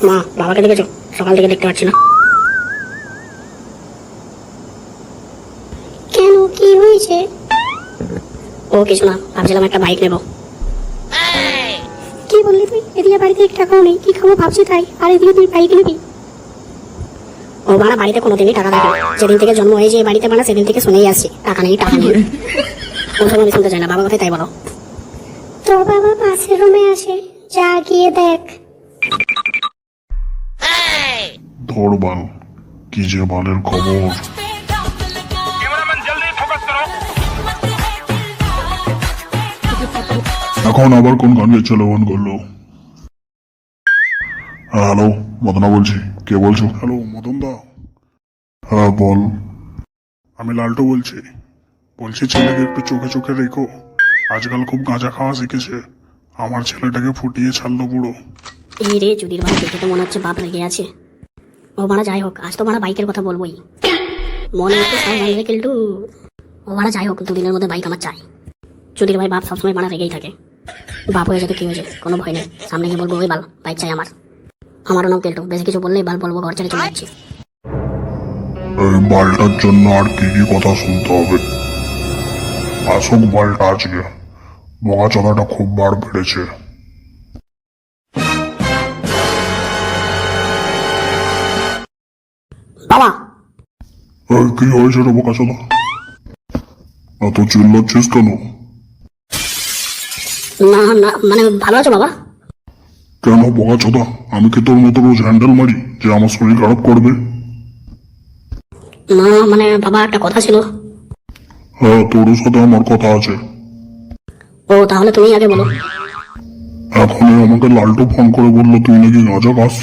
মা, বাবাকে দেখেছো? সকাল থেকে দেখতে পাচ্ছি না। কেন, কি হয়েছে? ও কিছু না, ভাবছিলাম একটা বাইক নেবো। কি বললি তুই? এদিকে বাড়িতে এক টাকাও নেই, কি খাবো ভাবছি তাই, আর এদিকে তুই বাইক নিবি? ও মারা বাড়িতে কোনোদিনই টাকা থাকে না। যেদিন থেকে জন্ম হয়েছে এই বাড়িতে মারা সেদিন থেকে শুনেই আসছি টাকা নেই টাকা নেই। ও সব আমি শুনতে চাই না, বাবা কথাই তাই বলো। তোর বাবা পাশের রুমে আসে, যা গিয়ে দেখ। ধরবাল, কি যে বালের খবর। এখন আবার কোন গান চলে ফোন করলো? হ্যালো, মদনা বলছি। কে বলছো? হ্যালো মদন দা। হ্যাঁ বল। আমি লালটু বলছি। বলছি ছেলেকে একটু চোখে চোখে রেখো, আজকাল খুব গাঁজা খাওয়া শিখেছে। আমার ছেলেটাকে ফুটিয়ে ছাড়লো পুরো। এই রে চুদির ভাই, দেখে তো মনে হচ্ছে বাপ রেগে আছে। ও মারা যাই হোক, আজ তো মারা বাইকের কথা বলবোই। মনে হচ্ছে সাবধান রে কিন্তু। ও মারা যাই হোক, দুদিনের মধ্যে বাইক আমার চাই। চুদির ভাই বাপ সবসময় মারা রেগেই থাকে। বাপ হয়ে যেতে কি হয়েছে, কোনো ভয় নেই। সামনে গিয়ে বলবো ওই বাল বাইক চাই আমার। আমারও নাম কেল্টু, বেশি কিছু বললেই বাল বলবো, ঘর ছেড়ে চলে যাচ্ছি। এই বালটার জন্য আর কি কি কথা শুনতে হবে? আসুক বালটা আজকে, বকা চলাটা খুব বার বেড়েছে। বাবা, এই কি হয়েছে রে বোকা চোদা? এত চিল্লাচ্ছিস কেন? না না মানে ভালো আছো বাবা? কেন বোকা চোদা, আমি কি তোর মতো রোজ হ্যান্ডেল মারি যে আমার শরীর খারাপ করবে? না মানে বাবা একটা কথা ছিল। হ্যাঁ, তোর সাথে আমার কথা আছে। ও তাহলে তুমি আগে বলো। এখনই আমাকে লালটু ফোন করে বললো তুই নাকি গাঁজা খাস।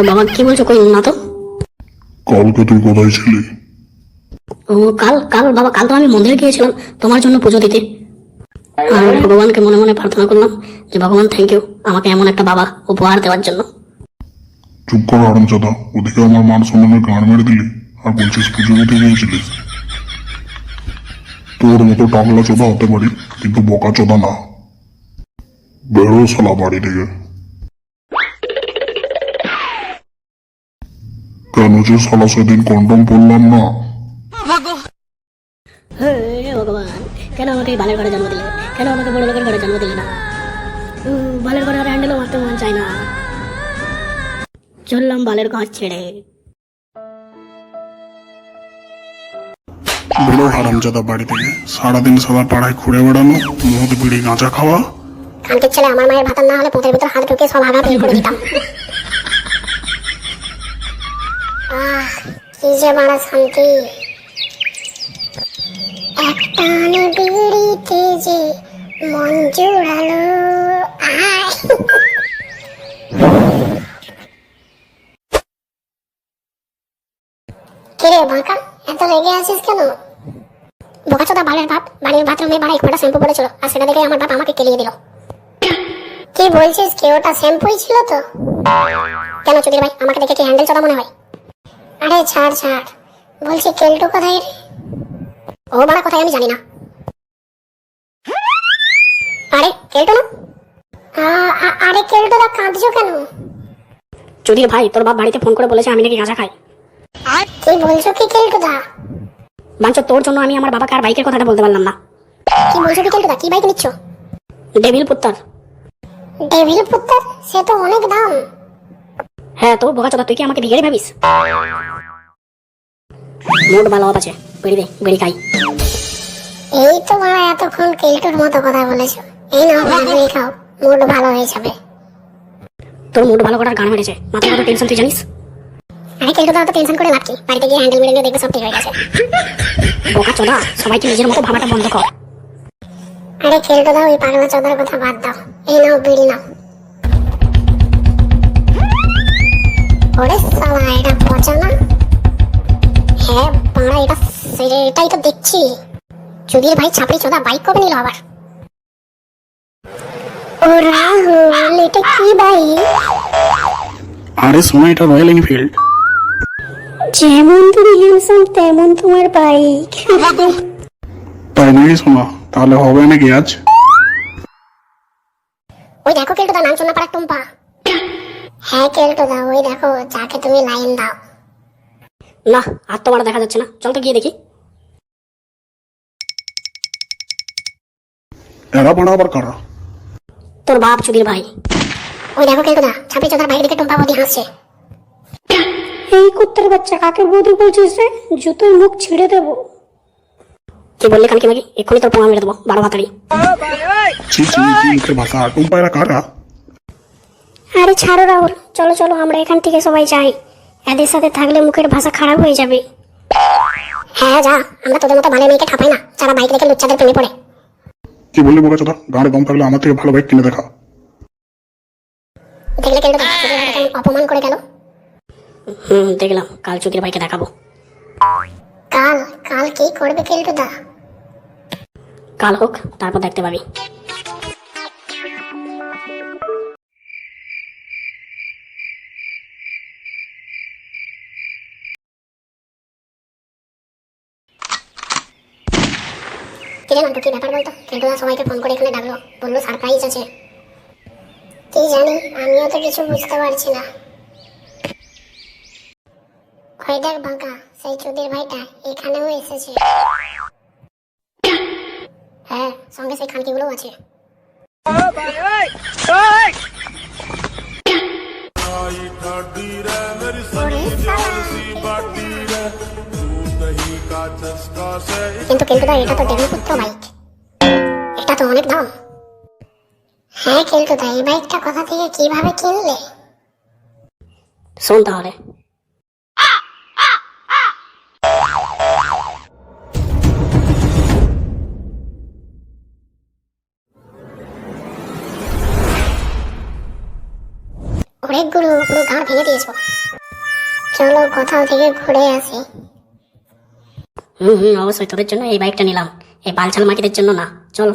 বাবা কি বলছো, কই না তো। কালকে তুই কোথায় ছিলি? ও কাল কাল বাবা, কাল তো আমি মন্দিরে গিয়েছিলাম তোমার জন্য পুজো দিতে। আর ভগবানকে মনে মনে প্রার্থনা করলাম যে ভগবান থ্যাংক ইউ আমাকে এমন একটা বাবা উপহার দেওয়ার জন্য। চুপ কর হারামজাদা, ওদিকে আমার মান সম্মানের গান মেরে দিলি আর বলছিস পুজো দিতে গিয়েছিলিস। তোর মতো টাকলা চোদা হতে পারি, কিন্তু বোকা চোদা না। বেরো শালা বাড়ি থেকে। কেন যে শালা সেদিন কন্ডম পরলাম না। হে ভগবান, কেন আমাকে এই বালের ঘরে জন্ম দিলে? কেন আমাকে বড় লোকের ঘরে জন্ম দিলে না? বালের ঘরে আর হ্যান্ডেলও মারতে মন চায় না। চললাম বালের ঘর ছেড়ে। বেরো হারামজাদা বাড়ি থেকে। সারাদিন সারা পাড়ায় ঘুরে বেড়ানো, মদ বিড়ি গাঁজা খাওয়া। কালকের ছেলে, আমার মায়ের ভাতার না হলে পোতের ভিতর হাত ঢুকে সব আগা বের করে দিতাম। কি যে মারা শান্তি। একটানে বিড়িতে যে মন জুড়ালো। কিরে বাঁকা, এত রেগে আছিস কেন? বোকাচোদা বালের বাপ বাড়ির বাথরুমে বাড়া এক ফোঁটা শ্যাম্পু পড়েছিল, আর সেটা দেখে আমার বাপ আমাকে কেলিয়ে দিল। কি বলছিস, কি ওটা শ্যাম্পুই ছিল তো? কেন চুদির ভাই, আমাকে দেখে কি হ্যান্ডেল চোদা মনে হয়? আরে ছাড় ছাড়, বলছি কেলটু কোথায় রে? ও বাড়া কোথায় আমি জানি না। আরে কেলটু না? আরে কেলটুদা কাঁদছো কেন? চুদির ভাই, তোর বাপ বাড়িতে ফোন করে বলেছে আমি নাকি গাঁজা খাই। কি বলছো কি কেলটুদা? বাঞ্চ, তোর জন্য আমি আমার বাবাকে আর বাইকের কথাটা বলতে পারলাম না। কি বলছো কি কেলটুদা, কি বাইক নিচ্ছ? ডেভিল পুত্তর। ডেভিল পুত্তর? সে তো অনেক দাম। হ্যাঁ তো বোকাচোদা, তুই কি আমাকে ভিখারি ভাবিস? মুড ভালো আছে, বেড়ি দে, বেড়ি খাই। এই তো মারা এতক্ষণ কেলটুর মতো কথা বলেছো, এই নাও বেড়ি খাও, মুড ভালো হয়ে যাবে। তোর মুড ভালো করার গান মেরেছে, মাথায় কত টেনশন তুই জানিস? আরে কেলটুদা তো টেনশন করে লাভ কি, বাড়িতে গিয়ে হ্যান্ডেল মেরে নিয়ে দেখবে সব ঠিক হয়ে গেছে। বোকাচোদা, সবাইকে নিজের মতো ভাবাটা বন্ধ কর। আরে কেলটুদা ওই পাগলা চোদার কথা বাদ দাও, এই নাও বিড়ি নাও। ওরে শালা, এটা পচা না? হ্যাঁ পাড়া, এটাই তো দেখছি। চুদির ভাই ছাপড়ি চোদা বাইক কবে নিল আবার? ও রাহুল, এটা কি বাইক? আরে শোনা, এটা রয়্যাল এনফিল্ড। যেমন তুমি হ্যান্ডসাম তেমন তোমার বাইক। তাই নাকি শোনা? তাহলে হবে নাকি আজ? ওই দেখো কেলটুদা, নাম শোনা পাড়া টুম্পা। হ্যাঁ কেলটু দা, ওই দেখো যাকে তুমি লাইন দাও। না, আর তো মারা দেখা যাচ্ছে না, চল তো গিয়ে দেখি। এরা বাড়া আবার কারা? তোর বাপ চুদির ভাই। ওই দেখো কেলটু দা, ছাপি চোদার বাইরে দিকে টুম্পা বৌদি হাসছে। এই কুত্তার বাচ্চা কাকে বৌদি বলছিস রে? জুতোর মুখ ছিঁড়ে দেবো। কি বললি কালকে নাকি? এক্ষুনি তোর পোঙা মেরে দেবো, বারো ভাতারি। ছি ছি, কি মুখের ভাষা! টুম্পা এরা কারা? আরে ছাড়ো রাহুল, চলো চলো আমরা এখান থেকে সবাই যাই। এদের সাথে থাকলে মুখের ভাষা খারাপ হয়ে যাবে। হ্যাঁ যা, আমরা তোদের মতো ভালো মেয়েকে ঠাপাই না যারা বাইক রেখে লুচ্চাদের প্রেমে পড়ে। কি বললি বোকাচোদা? গাড়ি দম থাকলে আমার থেকে ভালো বাইক কিনে দেখা। দেখলে কেলটু দা, চুদির ভাইকে কেমন অপমান করে গেল। দেখলাম, কাল চুদির ভাইকে দেখাবো। কাল? কাল কি করবে কেলটু দা? কাল হোক, তারপর দেখতে পাবি। কিরে নান্টু, কি ব্যাপার বলতো? কেলটু দা সবাইকে ফোন করে এখানে ডাকলো, বললো সারপ্রাইজ আছে। কি জানি, আমিও তো কিছু বুঝতে পারছি না। ওই দেখ বাঁকা, সেই চুদির ভাইটা এখানেও এসেছে। হ্যাঁ, সঙ্গে সেই খানকিগুলো আছে। কিন্তু কেলটুদা, এটা তো দেবীপুত্র বাইক, এটা তো অনেক দাম। হ্যাঁ কেলটুদা, এই বাইকটা কোথা থেকে কিভাবে কিনলে? শোন তাহলে। অনেক গুরু, পুরো গাঁড় ভেঙে দিয়েছো। চলো কোথাও থেকে ঘুরে আসি। অবশ্যই তোদের জন্য এই বাইকটা নিলাম, এই বালছাল মাকিদের জন্য না। চলো।